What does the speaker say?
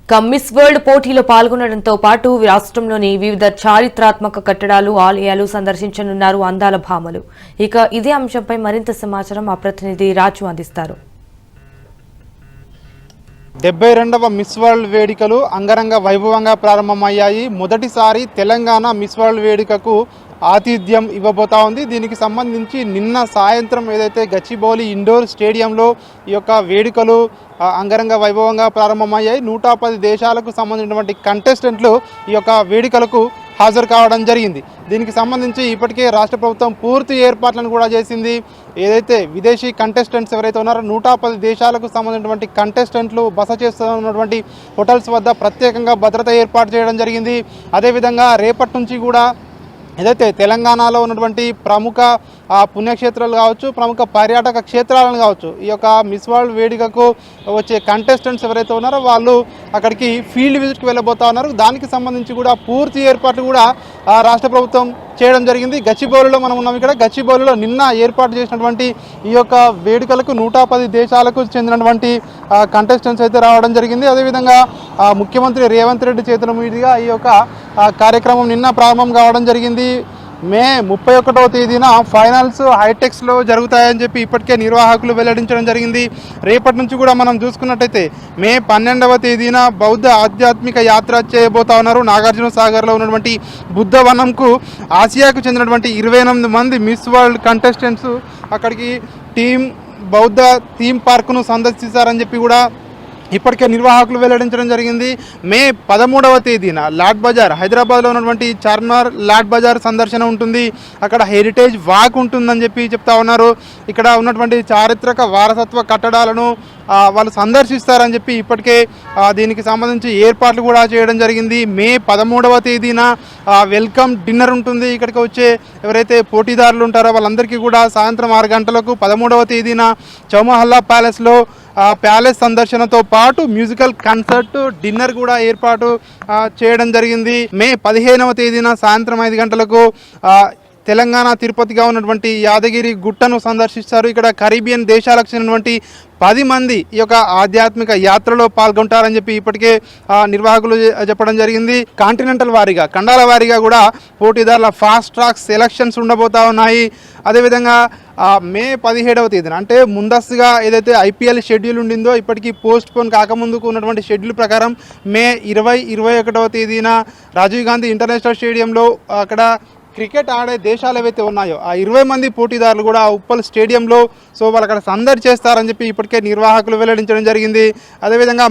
Miss world పోటీలో పాల్గొనడంతో పాటు రాష్ట్రంలోని వివిధ చారిత్రాత్మక కట్టడాలు ఆలయాలు సందర్శించనున్నారు అందాల భామలు. ఇక ఇదే అంశంపై మరింత సమాచారం మా ప్రతినిధి రాజు అందిస్తారు. 72వ మిస్ వరల్డ్ వేడుకలు అంగరంగ వైభవంగా ప్రారంభమయ్యాయి. మొదటిసారి తెలంగాణ మిస్ వరల్డ్ వేడుకకు ఆతిథ్యం ఇవ్వబోతా ఉంది. దీనికి సంబంధించి నిన్న సాయంత్రం ఏదైతే గచ్చిబౌలి ఇండోర్ స్టేడియంలో ఈ యొక్క వేడుకలు అంగరంగ వైభవంగా ప్రారంభమయ్యాయి. 110 దేశాలకు సంబంధించినటువంటి కంటెస్టెంట్లు ఈ యొక్క వేడుకలకు హాజరు కావడం జరిగింది. దీనికి సంబంధించి ఇప్పటికే రాష్ట్ర ప్రభుత్వం పూర్తి ఏర్పాట్లను కూడా చేసింది. ఏదైతే విదేశీ కంటెస్టెంట్స్ ఎవరైతే ఉన్నారో 110 దేశాలకు సంబంధించినటువంటి కంటెస్టెంట్లు బస చేస్తున్నటువంటి హోటల్స్ వద్ద ప్రత్యేకంగా భద్రత ఏర్పాటు చేయడం జరిగింది. అదేవిధంగా రేపటి నుంచి కూడా ఏదైతే తెలంగాణలో ఉన్నటువంటి ప్రముఖ పుణ్యక్షేత్రాలు కావచ్చు, ప్రముఖ పర్యాటక క్షేత్రాలను కావచ్చు, ఈ యొక్క మిస్ వరల్డ్ వేడుకకు వచ్చే కంటెస్టెంట్స్ ఎవరైతే ఉన్నారో వాళ్ళు అక్కడికి ఫీల్డ్ విజిట్కి వెళ్ళబోతా ఉన్నారు. దానికి సంబంధించి కూడా పూర్తి ఏర్పాట్లు కూడా రాష్ట్ర ప్రభుత్వం చేయడం జరిగింది. గచ్చిబౌలిలో మనం ఉన్నాం. ఇక్కడ గచ్చిబౌలిలో నిన్న ఏర్పాటు చేసినటువంటి ఈ యొక్క వేడుకలకు 110 దేశాలకు చెందినటువంటి కంటెస్టెంట్స్ అయితే రావడం జరిగింది. అదేవిధంగా ముఖ్యమంత్రి రేవంత్ రెడ్డి చేతుల మీదుగా ఈ యొక్క కార్యక్రమం నిన్న ప్రారంభం కావడం జరిగింది. మే 31వ తేదీన ఫైనల్స్ హైటెక్స్లో జరుగుతాయని చెప్పి ఇప్పటికే నిర్వాహకులు వెల్లడించడం జరిగింది. రేపటి నుంచి కూడా మనం చూసుకున్నట్టయితే మే 12వ తేదీన బౌద్ధ ఆధ్యాత్మిక యాత్ర చేయబోతా ఉన్నారు. నాగార్జున సాగర్లో ఉన్నటువంటి బుద్ధవనంకు ఆసియాకు చెందినటువంటి 28 మంది మిస్ వరల్డ్ కంటెస్టెంట్స్ అక్కడికి బౌద్ధ థీమ్ పార్కును సందర్శిస్తారని చెప్పి కూడా ఇప్పటికే నిర్వాహకులు వెల్లడించడం జరిగింది. మే 13వ తేదీన లాడ్ బజార్, హైదరాబాద్లో ఉన్నటువంటి చార్మినార్ లాడ్ బజార్ సందర్శన ఉంటుంది. అక్కడ హెరిటేజ్ వాక్ ఉంటుందని చెప్పి చెప్తా ఉన్నారు. ఇక్కడ ఉన్నటువంటి చారిత్రక వారసత్వ కట్టడాలను వాళ్ళు సందర్శిస్తారని చెప్పి ఇప్పటికే దీనికి సంబంధించి ఏర్పాట్లు కూడా చేయడం జరిగింది. మే 13వ తేదీన వెల్కమ్ డిన్నర్ ఉంటుంది. ఇక్కడికి వచ్చే ఎవరైతే పోటీదారులు ఉంటారో వాళ్ళందరికీ కూడా సాయంత్రం 6 గంటలకు 13వ తేదీన చౌమహల్లా ప్యాలెస్లో ప్యాలెస్ సందర్శనతో పాటు మ్యూజికల్ కన్సర్ట్, డిన్నర్ కూడా ఏర్పాటు చేయడం జరిగింది. మే 15వ తేదీన సాయంత్రం 5 గంటలకు తెలంగాణ తిరుపతిగా ఉన్నటువంటి యాదగిరి గుట్టను సందర్శిస్తారు. ఇక్కడ కరీబియన్ దేశాలకు చెందినటువంటి 10 మంది ఈ యొక్క ఆధ్యాత్మిక యాత్రలో పాల్గొంటారని చెప్పి ఇప్పటికే నిర్వాహకులు చెప్పడం జరిగింది. కాంటినెంటల్ వారీగా, ఖండాల వారీగా కూడా పోటీదారుల ఫాస్ట్ ట్రాక్ సెలక్షన్స్ ఉండబోతా ఉన్నాయి. అదేవిధంగా మే 17వ తేదీన అంటే ముందస్తుగా ఏదైతే ఐపీఎల్ షెడ్యూల్ ఉండిందో ఇప్పటికీ పోస్ట్ పోన్ కాకముందుకు ఉన్నటువంటి షెడ్యూల్ ప్రకారం మే 21వ తేదీన రాజీవ్ గాంధీ ఇంటర్నేషనల్ స్టేడియంలో అక్కడ క్రికెట్ ఆడే దేశాలు ఏవైతే ఉన్నాయో ఆ 20 మంది పోటీదారులు కూడా ఉప్పల్ స్టేడియంలో వాళ్ళు అక్కడ సందడి చేస్తారని చెప్పి ఇప్పటికే నిర్వాహకులు వెల్లడించడం జరిగింది. అదేవిధంగా